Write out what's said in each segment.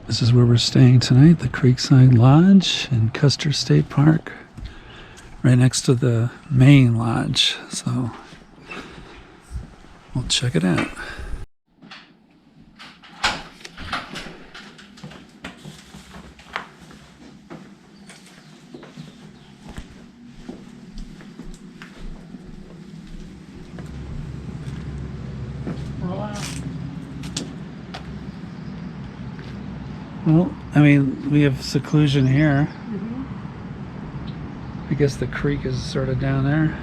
This is where we're staying tonight, the Creekside Lodge in Custer State Park, right next to the main lodge. So we'll check it out. Well, I mean, we have seclusion here. I guess the creek is sort of down there.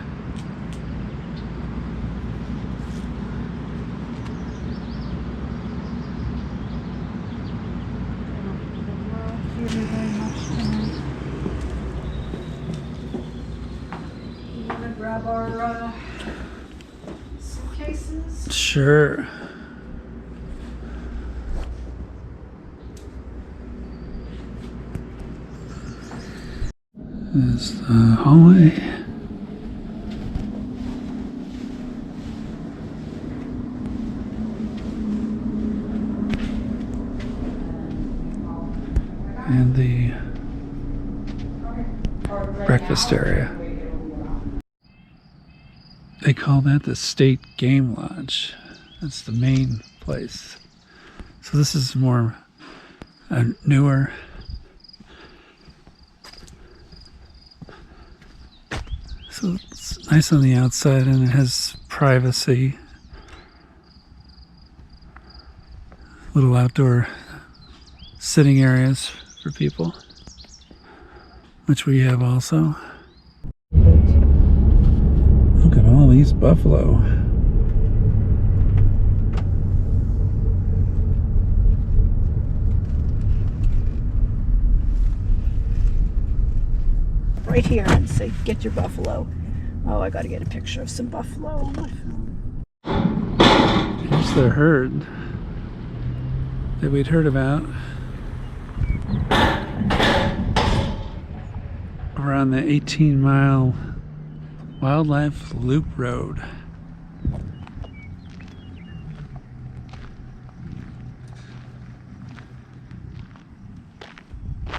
You want to grab our suitcases? Sure. This is the hallway. And the breakfast area. They call that the State Game Lodge. That's the main place. So this is more newer. So it's nice on the outside and it has privacy. Little outdoor sitting areas for people, which we have also. Look at all these buffalo. Right here and say, get your buffalo. Oh, I got to get a picture of some buffalo on my phone. Here's the herd that we'd heard about. We're on the 18-mile wildlife loop road.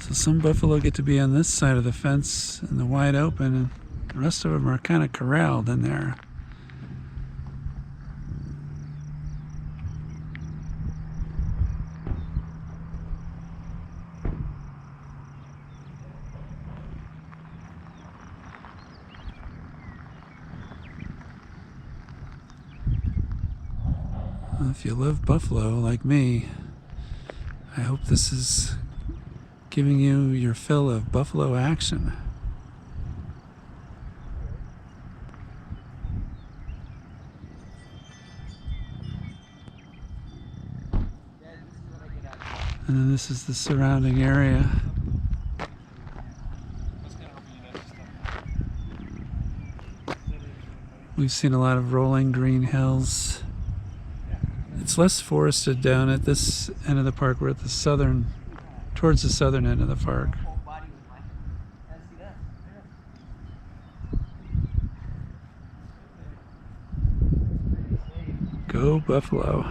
So some buffalo get to be on this side of the fence in the wide open, and the rest of them are kind of corralled in there. Well, if you love buffalo like me, I hope this is giving you your fill of buffalo action. And then this is the surrounding area. We've seen a lot of rolling green hills. It's less forested down at this end of the park. We're at the southern, towards the southern end of the park. Go Buffalo.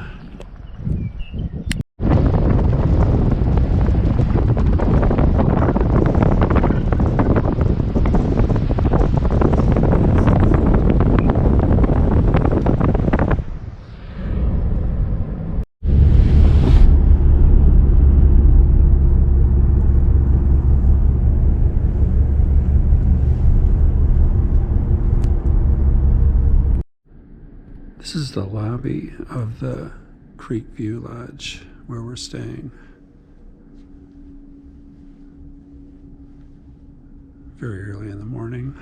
This is the lobby of the Creekview Lodge where we're staying. Very early in the morning.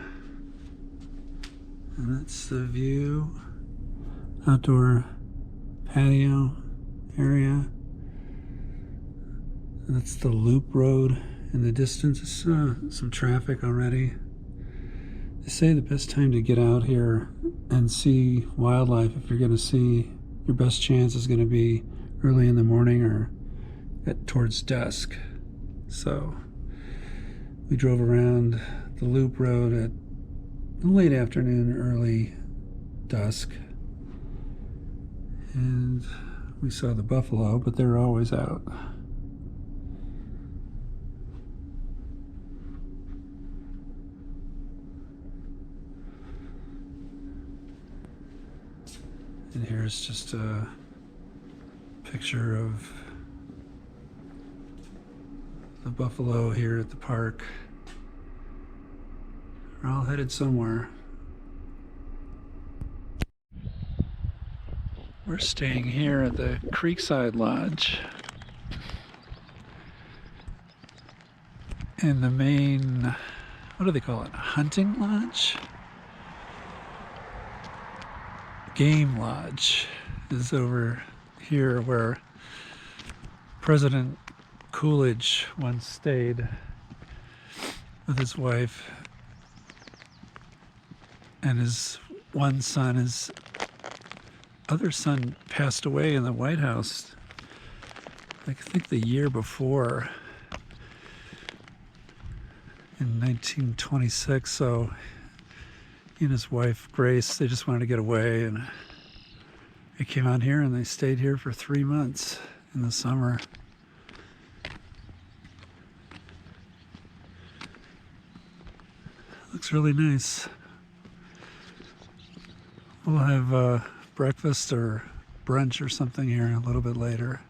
And that's the view. Outdoor patio area. And that's the loop road in the distance. Some traffic already. They say the best time to get out here and see wildlife, if you're going to see, your best chance is going to be early in the morning or towards dusk. So we drove around the loop road at late afternoon, early dusk, and we saw the buffalo, but they're always out. And here's just a picture of the buffalo here at the park. They're all headed somewhere. We're staying here at the Creekside Lodge in the main, what do they call it? Hunting lodge? Game lodge is over here where President Coolidge once stayed with his wife and his one son. His other son passed away in the White House, I think the year before, in 1926. So he and his wife Grace, they just wanted to get away, and they came out here and they stayed here for 3 months in the summer. Looks really nice. We'll have breakfast or brunch or something here a little bit later.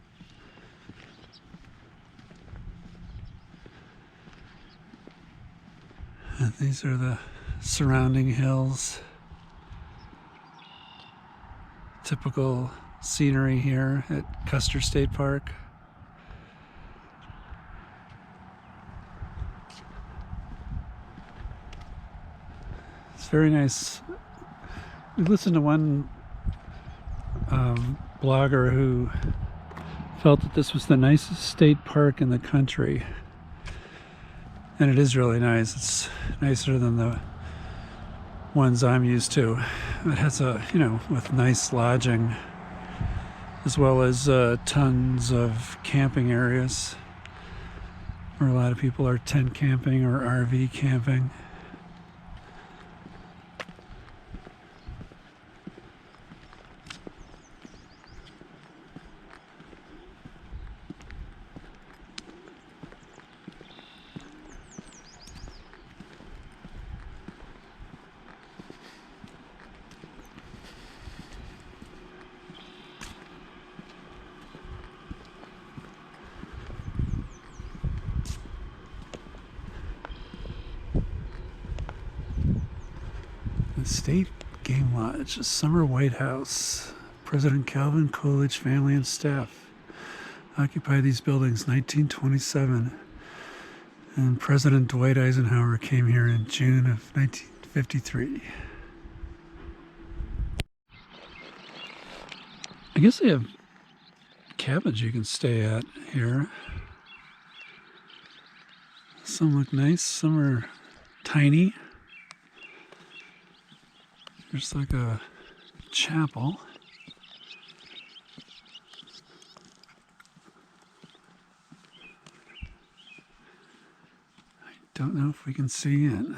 And these are the surrounding hills. Typical scenery here at Custer State Park. It's very nice. We listened to one blogger who felt that this was the nicest state park in the country. And it is really nice. It's nicer than the ones I'm used to. It has a, with nice lodging, as well as tons of camping areas where a lot of people are tent camping or RV camping. The State Game Lodge, a summer White House. President Calvin Coolidge family and staff occupied these buildings 1927. And President Dwight Eisenhower came here in June of 1953. I guess they have cabins you can stay at here. Some look nice, some are tiny. There's like a chapel. I don't know if we can see in.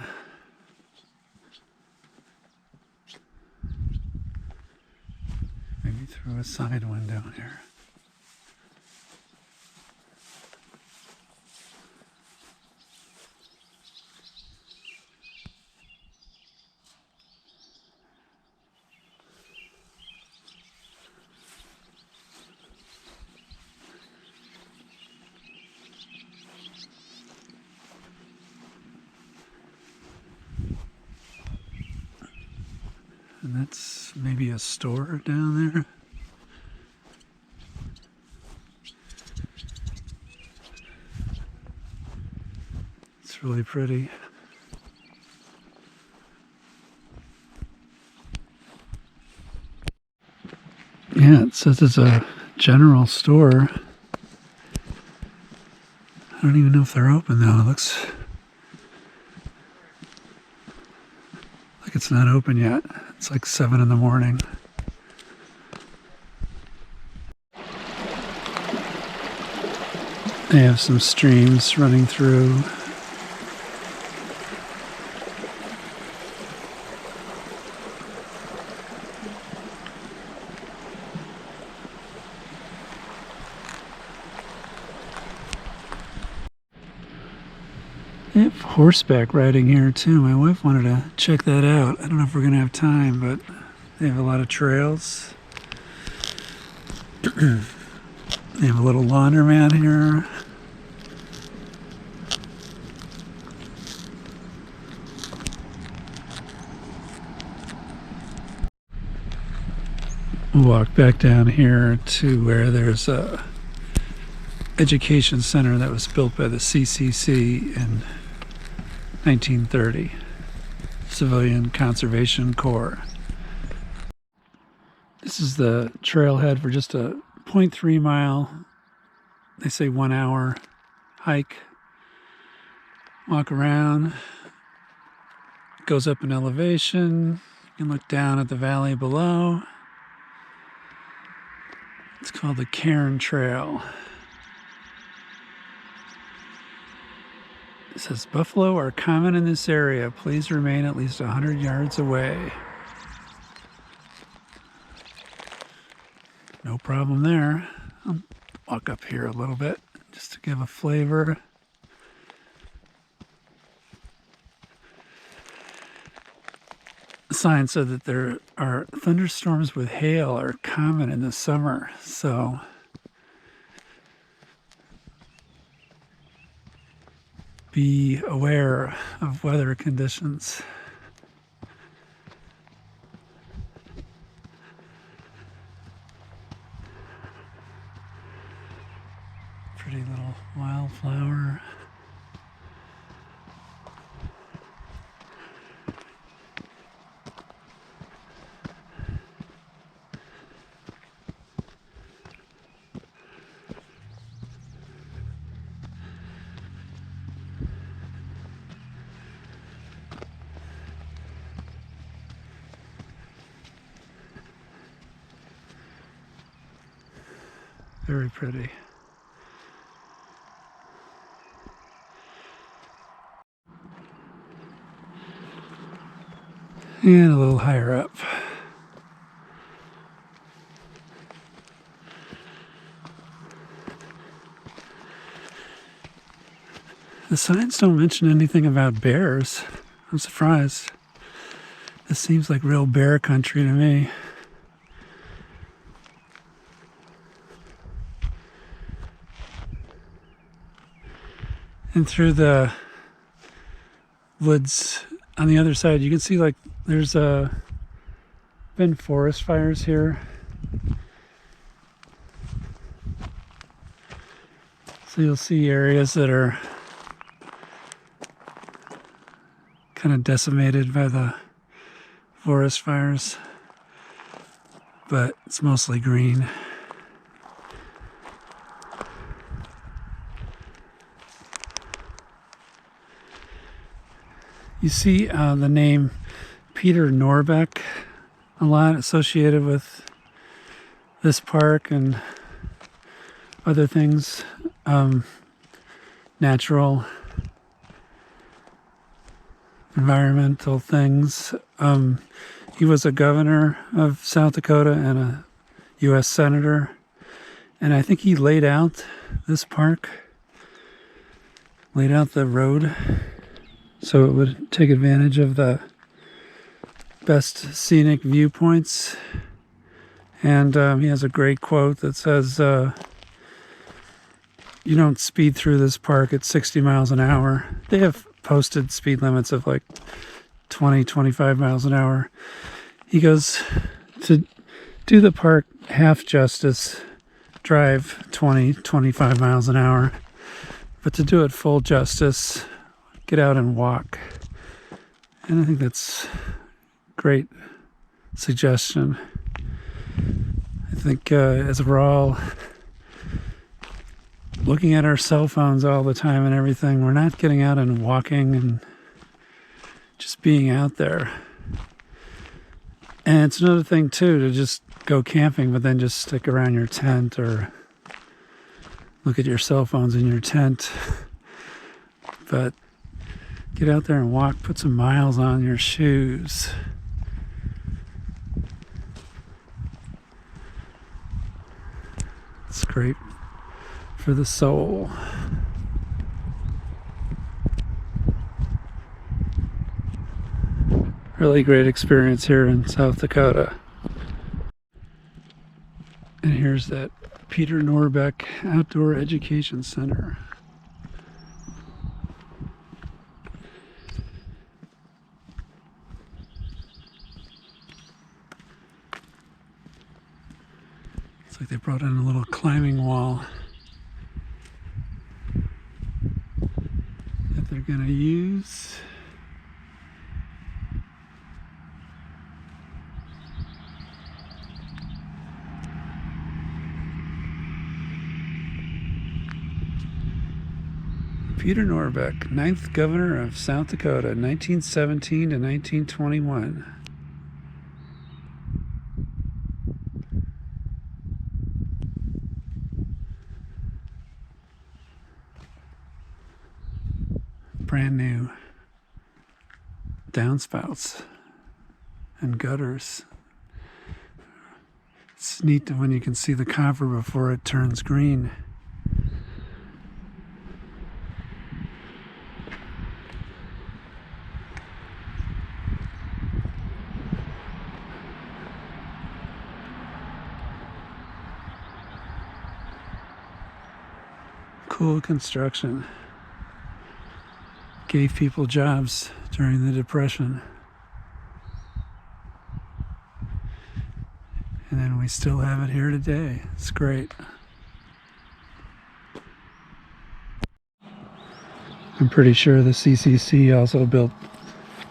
Maybe through a side window here. And that's maybe a store down there. It's really pretty. Yeah, it says it's a general store. I don't even know if they're open though. It looks like it's not open yet. It's like 7 in the morning. They have some streams running through. They have horseback riding here too. My wife wanted to check that out. I don't know if we're going to have time, but they have a lot of trails. They have a little laundromat here. We'll walk back down here to where there's a education center that was built by the CCC in 1930, Civilian Conservation Corps. This is the trailhead for just a 0.3 mile, they say 1 hour hike. Walk around, goes up in elevation. You can look down at the valley below. It's called the Cairn Trail. It says, buffalo are common in this area. Please remain at least 100 yards away. No problem there. I'll walk up here a little bit just to give a flavor. The sign said that there are thunderstorms with hail are common in the summer, so be aware of weather conditions. Pretty little wildflower. Very pretty. And a little higher up. The signs don't mention anything about bears. I'm surprised. This seems like real bear country to me. And through the woods on the other side, you can see like there's been forest fires here. So you'll see areas that are kind of decimated by the forest fires, but it's mostly green. You see the name Peter Norbeck a lot associated with this park and other things, natural, environmental things. He was a governor of South Dakota and a U.S. senator, and I think he laid out this park, laid out the road so it would take advantage of the best scenic viewpoints. And he has a great quote that says, you don't speed through this park at 60 miles an hour. They have posted speed limits of like 20, 25 miles an hour. He goes, to do the park half justice, drive 20, 25 miles an hour. But to do it full justice, get out and walk. And I think that's a great suggestion. I think as we're all looking at our cell phones all the time and everything, we're not getting out and walking and just being out there. And it's another thing too to just go camping, but then just stick around your tent or look at your cell phones in your tent. But get out there and walk, put some miles on your shoes. It's great for the soul. Really great experience here in South Dakota. And here's that Peter Norbeck Outdoor Education Center. Looks like they brought in a little climbing wall that they're going to use. Peter Norbeck, 9th Governor of South Dakota, 1917 to 1921. Brand new downspouts and gutters. It's neat when you can see the copper before it turns green. Cool construction. Gave people jobs during the Depression. And then we still have it here today. It's great. I'm pretty sure the CCC also built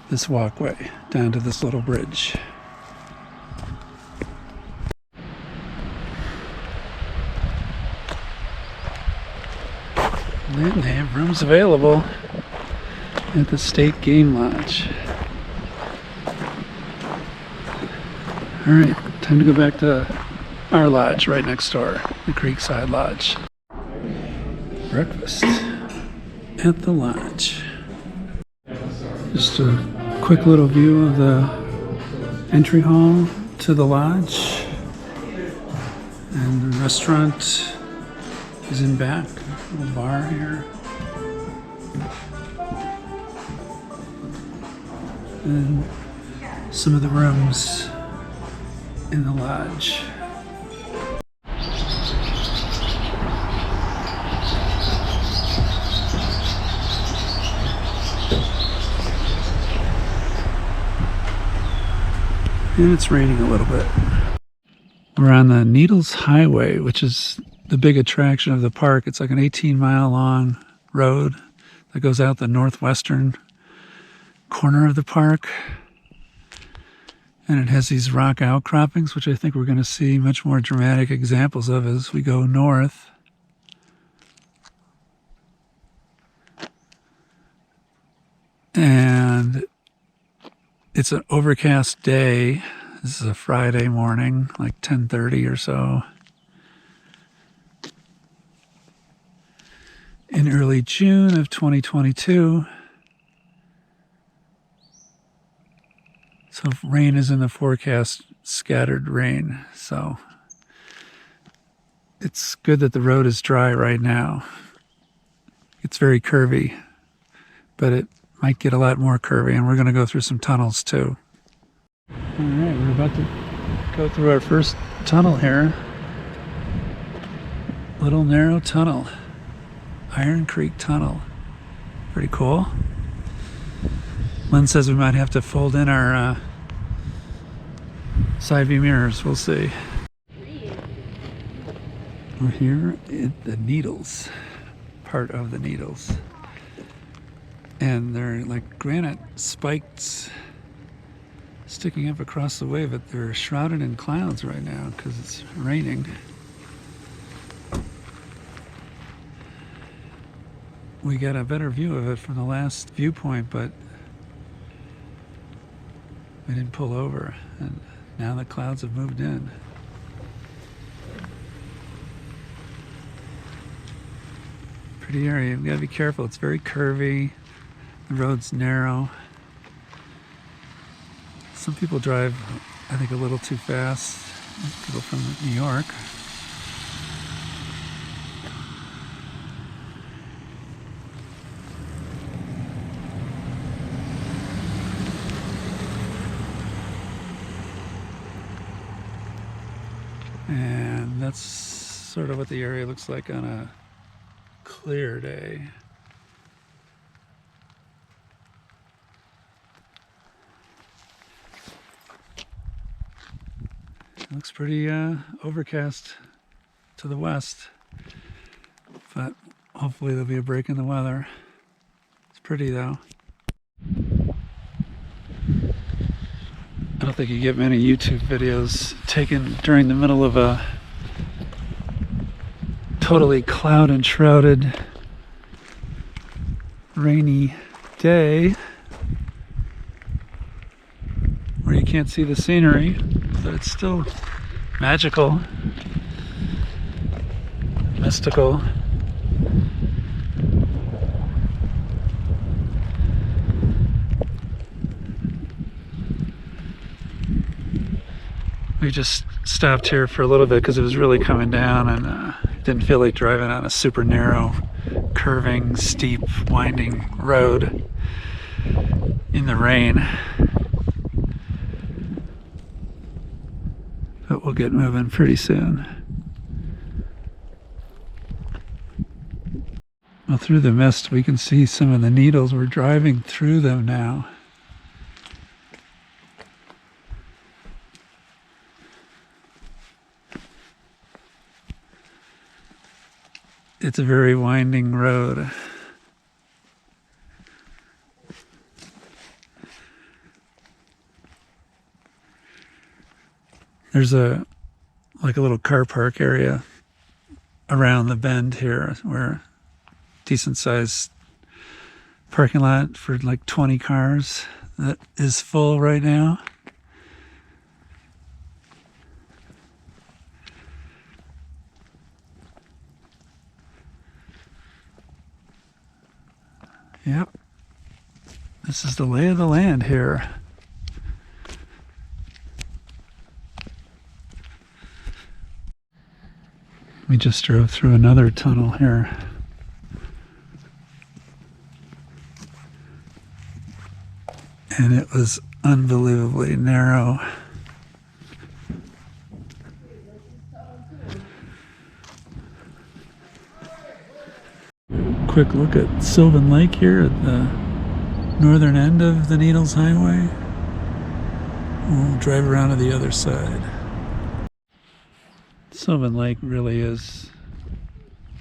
this walkway down to this little bridge. And then they have rooms available at the State Game Lodge. All right, time to go back to our lodge right next door, the Creekside Lodge. Breakfast at the lodge. Just a quick little view of the entry hall to the lodge. And the restaurant is in back, a little bar here. And some of the rooms in the lodge. And it's raining a little bit. We're on the Needles Highway, which is the big attraction of the park. It's like an 18-mile long road that goes out the northwestern corner of the park, and it has these rock outcroppings, which I think we're going to see much more dramatic examples of as we go north. And it's an overcast day. This is a Friday morning, like 10:30 or so in early June of 2022. So rain is in the forecast, scattered rain. So it's good that the road is dry right now. It's very curvy, but it might get a lot more curvy, and we're going to go through some tunnels too. All right, we're about to go through our first tunnel here. Little narrow tunnel, Iron Creek Tunnel. Pretty cool. Lynn says we might have to fold in our side view mirrors. We'll see. We're here at the Needles, part of the Needles. And they're like granite spikes sticking up across the way, but they're shrouded in clouds right now because it's raining. We got a better view of it from the last viewpoint, but we didn't pull over, and now the clouds have moved in. Pretty area. You've got to be careful. It's very curvy. The road's narrow. Some people drive, I think, a little too fast. People from New York. And that's sort of what the area looks like on a clear day. It looks pretty overcast to the west, but hopefully there'll be a break in the weather. It's pretty though. I don't think you get many YouTube videos taken during the middle of a totally cloud enshrouded rainy day where you can't see the scenery, but it's still magical, mystical. We just stopped here for a little bit because it was really coming down, and didn't feel like driving on a super narrow, curving, steep, winding road in the rain. But we'll get moving pretty soon. Well, through the mist we can see some of the needles. We're driving through them now. It's a very winding road. There's a little car park area around the bend here, where decent sized parking lot for like 20 cars that is full right now. Yep, this is the lay of the land here. We just drove through another tunnel here. And it was unbelievably narrow. Quick look at Sylvan Lake here at the northern end of the Needles Highway. We'll drive around to the other side. Sylvan Lake really is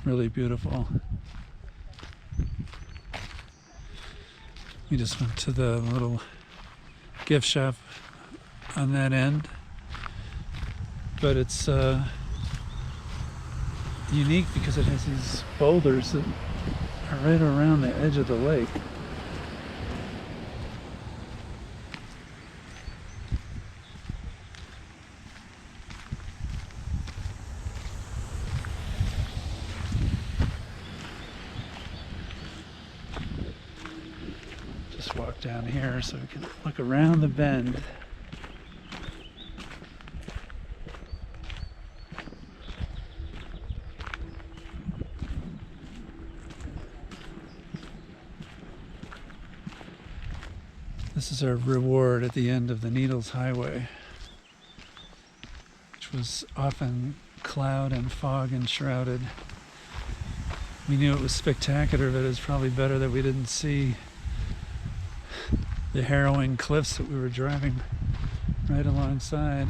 really beautiful. We just went to the little gift shop on that end, but it's unique because it has these boulders that are right around the edge of the lake. Just walk down here so we can look around the bend. This is our reward at the end of the Needles Highway, which was often cloud and fog enshrouded. We knew it was spectacular, but it was probably better that we didn't see the harrowing cliffs that we were driving right alongside.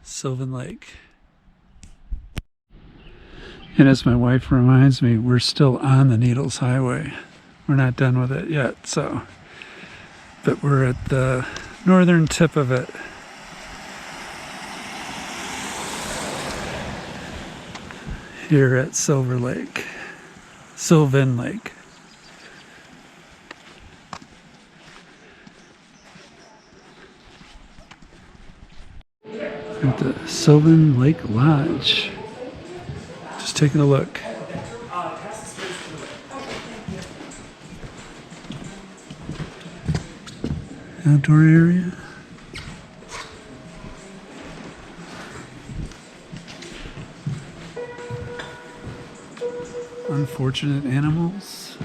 Sylvan Lake. And as my wife reminds me, we're still on the Needles Highway. We're not done with it yet, but we're at the northern tip of it. Here at Sylvan Lake. At the Sylvan Lake Lodge. Just taking a look. outdoor area. Unfortunate animals.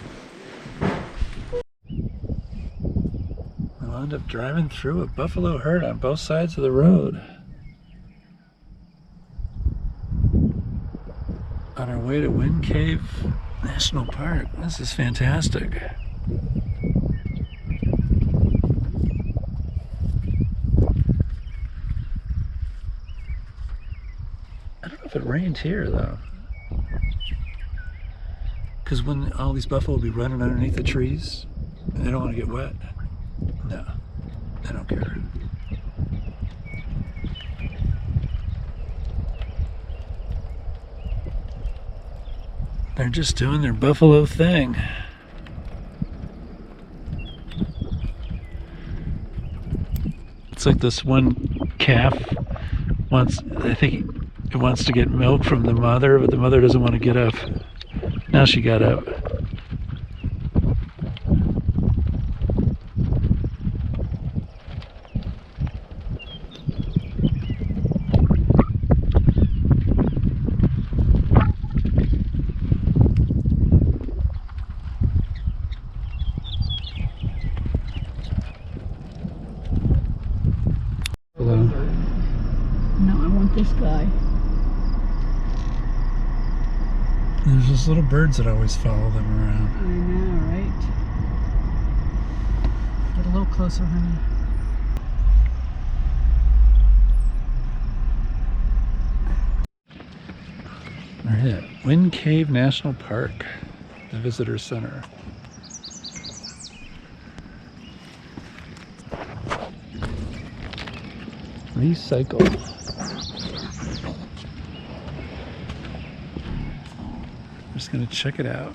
We'll end up driving through a buffalo herd on both sides of the road. On our way to Wind Cave National Park. This is fantastic. I don't know if it rained here though. Because when all these buffalo will be running underneath the trees, they don't want to get wet. No, they don't care. They're just doing their buffalo thing. It's like this one calf wants, I think it wants to get milk from the mother, but the mother doesn't want to get up. Now she got up. Hello. No, I want this guy. There's just little birds that always follow them around. I know, right? Get a little closer, honey. We're at Wind Cave National Park, the visitor center. Recycle. Just gonna check it out.